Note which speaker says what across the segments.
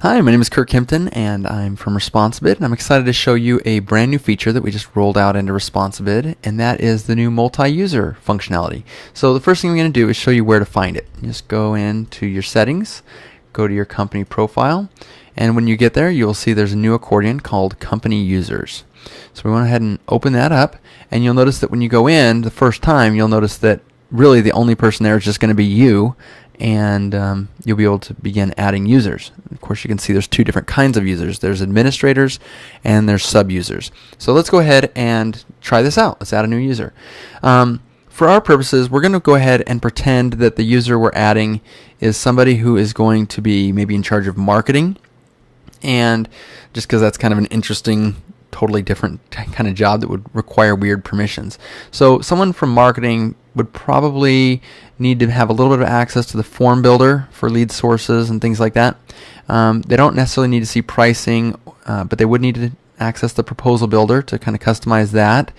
Speaker 1: Hi, my name is Kirk Kimpton, and I'm from ResponsiBid, and I'm excited to show you a brand new feature that we just rolled out into ResponsiBid, and that is the new multi-user functionality. So the first thing I'm going to do is show you where to find it. Just go into your settings, go to your company profile, and when you get there, you'll see there's a new accordion called Company Users. So we went ahead and open that up, and you'll notice that when you go in the first time, you'll notice that really the only person there is just going to be you, and you'll be able to begin adding users. Of course, you can see there's two different kinds of users. There's administrators and there's sub-users. So let's go ahead and try this out. Let's add a new user. For our purposes, we're going to go ahead and pretend that the user we're adding is somebody who is going to be maybe in charge of marketing, and just because that's kind of an interesting, totally different kind of job that would require weird permissions. So someone from marketing would probably need to have a little bit of access to the form builder for lead sources and things like that. They don't necessarily need to see pricing, but they would need to access the proposal builder to kind of customize that.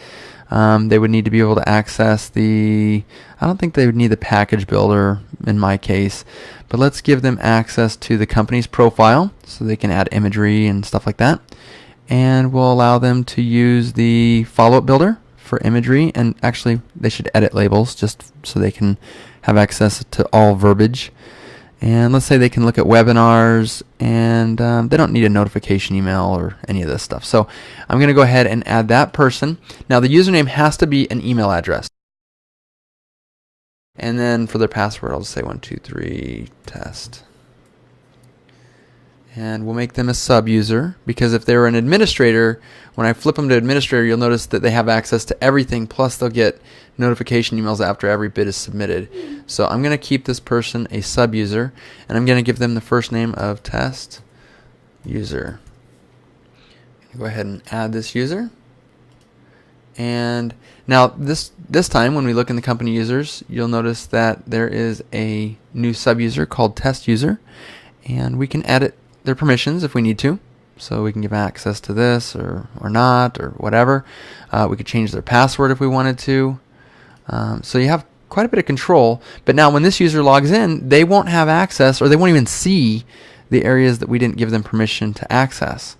Speaker 1: They would need to be able to access I don't think they would need the package builder in my case, but let's give them access to the company's profile so they can add imagery and stuff like that. And we'll allow them to use the follow-up builder for imagery, and actually they should edit labels just so they can have access to all verbiage. And let's say they can look at webinars, and they don't need a notification email or any of this stuff. So I'm going to go ahead and add that person. Now the username has to be an email address. And then for their password, I'll just say 123 test. And we'll make them a sub-user, because if they're an administrator, when I flip them to administrator, you'll notice that they have access to everything, plus they'll get notification emails after every bid is submitted. So I'm going to keep this person a sub-user, and I'm going to give them the first name of test user. Go ahead and add this user. And now this time when we look in the company users, you'll notice that there is a new sub-user called test user, and we can edit their permissions if we need to. So we can give access to this or not, or whatever. We could change their password if we wanted to. So you have quite a bit of control. But now when this user logs in, they won't have access, or they won't even see the areas that we didn't give them permission to access.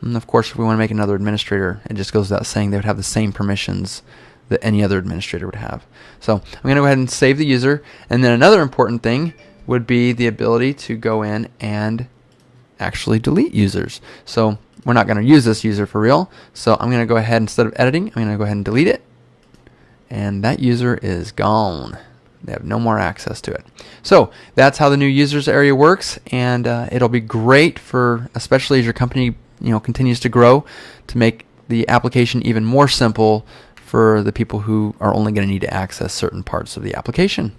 Speaker 1: And of course, if we want to make another administrator, it just goes without saying they would have the same permissions that any other administrator would have. So I'm going to go ahead and save the user. And then another important thing would be the ability to go in and actually delete users. So we're not going to use this user for real. So I'm going to go ahead, instead of editing, I'm going to go ahead and delete it. And that user is gone. They have no more access to it. So that's how the new users area works, and it'll be great for, especially as your company continues to grow, to make the application even more simple for the people who are only going to need to access certain parts of the application.